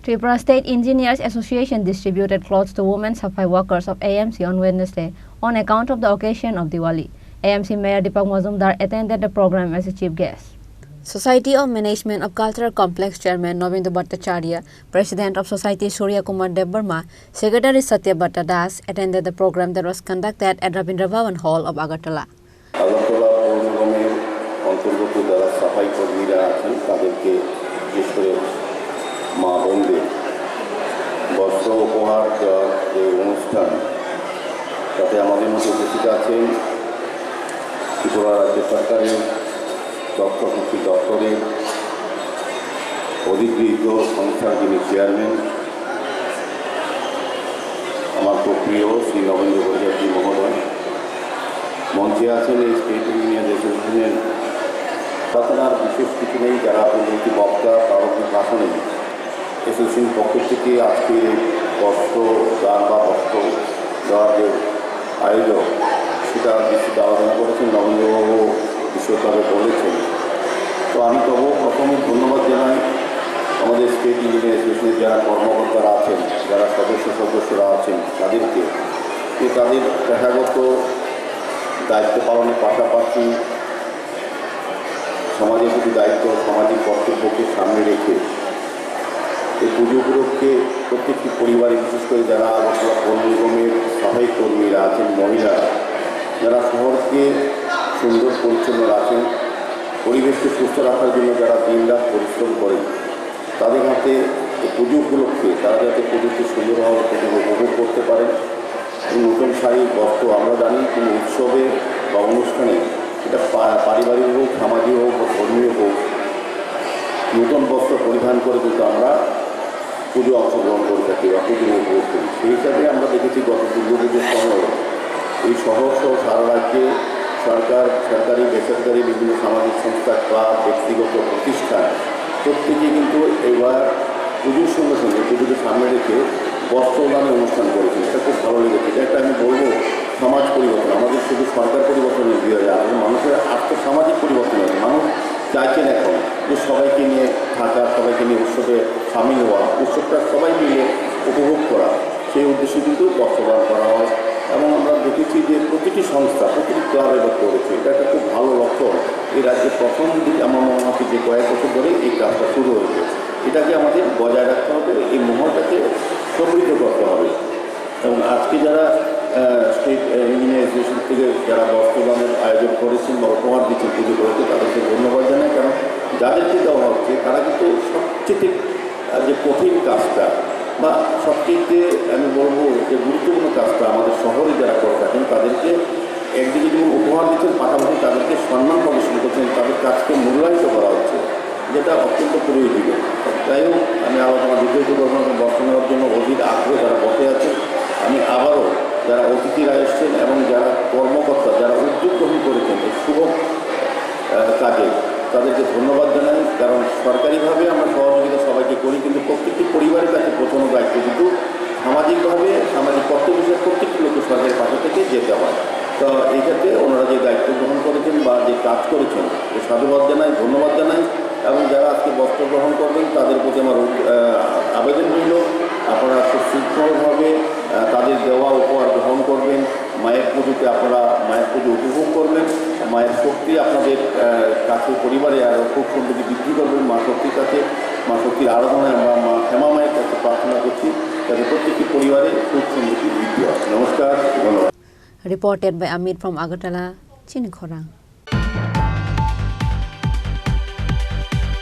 Tripura State Engineers Association distributed clothes to women Safai workers of AMC on Wednesday on account of the occasion of Diwali. AMC Mayor Deepak Mazumdar attended the program as a chief guest. Society of Management of Cultural Complex Chairman Novindu Bhattacharya, President of Society Surya Kumar Debbarma, Secretary Satya Bhatta Das attended the program that was conducted at Rabindra Bhavan Hall of Agartala. মা বোনদের বস্ত্র উপহার দেওয়ার যে অনুষ্ঠান তাতে আমাদের মধ্যে উপস্থিত আছেন ত্রিপুরা রাজ্য সরকারের তথ্যশক্তি দপ্তরের অধিকৃত সংস্থার যিনি চেয়ারম্যান আমার খুব প্রিয় শ্রী নবেন্দ্র ভট্টাচার্য মহোদয়, মঞ্চে আছেন এই স্টেট ইঞ্জিনিয়ার্স অ্যাসোসিয়েশনের ঘটনার বিশেষ কিছু নেই, যারা পূর্ববর্তী বক্তা প্রারম্ভিক ভাষণে এসোসিয়েশন পক্ষ থেকে আজকে বস্ত্র দান বা বস্ত্র দেওয়ার যে আয়োজক সেটা বিস্তৃত আলোচনা করেছেন, নবেন্দ্রবাবু বিশেষভাবে বলেছেন। তো আমি তবু প্রথমে ধন্যবাদ জানাই আমাদের স্টেট ইঞ্জিনিয়ার অ্যাসোসিয়েশনের যারা কর্মকর্তারা আছেন, যারা সদস্যরা আছেন তাদেরকে, যে তাদের পেশাগত দায়িত্ব পালনের পাশাপাশি সমাজের প্রতি দায়িত্ব, সামাজিক কর্তব্যকে সামনে রেখে এই পুজো উপলক্ষে প্রত্যেকটি পরিবারে, বিশেষ করে যারা আগরতলা পৌর নিগমের সহায়ক কর্মীরা আছেন, মহিলারা যারা শহরকে সুন্দর পরিচ্ছন্ন রাখেন, পরিবেশকে সুস্থ রাখার জন্য যারা দিনরাত পরিশ্রম করেন, তাদের হাতে এই পুজো উপলক্ষে তারা যাতে পুজোকে সুন্দরভাবে পুজো উপভোগ করতে পারেন। নতুন শাড়ি বস্ত্র আমরা জানি কোনো উৎসবে বা অনুষ্ঠানে, এটা পারিবারিক হোক, সামাজিক হোক বা ধর্মীয় হোক, নতুন বস্ত্র পরিধান করে কিন্তু আমরা পুজো অংশগ্রহণ করে থাকি বা পুজো উপভোগ করি। সেই হিসাবে আমরা দেখেছি গত দুর্গাপুজোর সময় এই শহর সহ সারা রাজ্যে সরকারি বেসরকারি বিভিন্ন সামাজিক সংস্থা বা ব্যক্তিগত প্রতিষ্ঠান প্রত্যেকে কিন্তু এবার পুজোর সঙ্গে সঙ্গে পুজোকে সামনে রেখে বস্ত্রদানের অনুষ্ঠান করেছেন। এটা খুব ভালো লেগেছে। এটা একটা আমি বলবো সমাজ পরিবর্তন, আমাদের শুধু সরকার পরিবর্তনের দিয়ে যায়, মানুষের আর্থসামাজিক পরিবর্তন আছে। মানুষ চাইছেন এখন যে সবাইকে নিয়ে থাকা, সবাইকে নিয়ে উৎসবে সামিল হওয়া, উৎসবটা সবাই মিলে উপভোগ করা, সেই উদ্দেশ্যে কিন্তু বস্ত্রদান করা হয়। এবং আমরা দেখেছি যে প্রতিটি সংস্থা, প্রতিটি ক্লাব এবার করেছে। এটা একটা খুব ভালো লক্ষণ। এই রাজ্যের প্রথম দিকে আমার মনে হচ্ছে যে কয়েক বছর ধরে এই কাজটা শুরু হয়েছে। এটাকে আমাদের বজায় রাখতে হবে, এই মহলটাকে সমৃদ্ধ করতে হবে। এবং আজকে যারা স্টেট ইঞ্জিনিয়ার অ্যাসোসিয়েশন থেকে যারা বস্ত্রদানের আয়োজন করেছেন বা উপহার দিচ্ছেন পুজো করেছে, তাদেরকে ধন্যবাদ জানাই। কারণ যাদেরকে দেওয়া হচ্ছে তারা কিন্তু সবচেয়ে যে কঠিন কাজটা বা সবচেয়ে আমি বলবো যে গুরুত্বপূর্ণ কাজটা আমাদের শহরে যারা করে থাকেন তাদেরকে একদিকে যেমন উপহার দিচ্ছেন, পাশাপাশি তাদেরকে সম্মান প্রদর্শন করছেন, তাদের কাজকে মূল্যায়িত করা হচ্ছে, যেটা অত্যন্ত প্রয়োজনীয়। যাই হোক, আমি আলোচনা দীর্ঘ বস্ত্র নেওয়ার জন্য অধিক আগ্রহে যারা বসে আছে, আমি আবারও যারা অতিথিরা এসছেন এবং যারা কর্মকর্তা যারা উদ্যোগ গ্রহণ করেছেন এই শুভ কাজে, তাদেরকে ধন্যবাদ জানাই। কারণ সরকারিভাবে আমরা সহযোগিতা সবাইকে করি, কিন্তু প্রত্যেকটি পরিবারের কাছে পৌঁছানোর দায়িত্ব কিন্তু সামাজিকভাবে, সামাজিক কর্তব্য হিসেবে প্রত্যেকটি লোকের সরকারের পাশে থেকে যেতে হয়। তো এই ক্ষেত্রে ওনারা যে দায়িত্ব গ্রহণ করেছেন বা যে কাজ করেছেন, যে সাধুবাদ জানাই, ধন্যবাদ জানাই। এবং যারা আজকে বস্ত্র গ্রহণ করবেন তাদের প্রতি আমার আবেদন রইল, আপনারা খুব শৃঙ্খলভাবে তাদের দেওয়া উপহার গ্রহণ করবেন। মায়ের পুজোতে আপনারা মায়ের পুজো উপভোগ করবেন, মায়ের শক্তি আপনাদের কাছে পরিবারে আরও খুব সমৃদ্ধি বৃদ্ধি করবেন। মা শক্তির কাছে, মা শক্তির আরাধনায় আমরা মা হেমা মায়ের কাছে প্রার্থনা করছি যাতে প্রত্যেকটি পরিবারে খুব সমৃদ্ধি বৃদ্ধি হয়। নমস্কার, ধন্যবাদ। Reported by Amit from Agartala, Chini Khorang.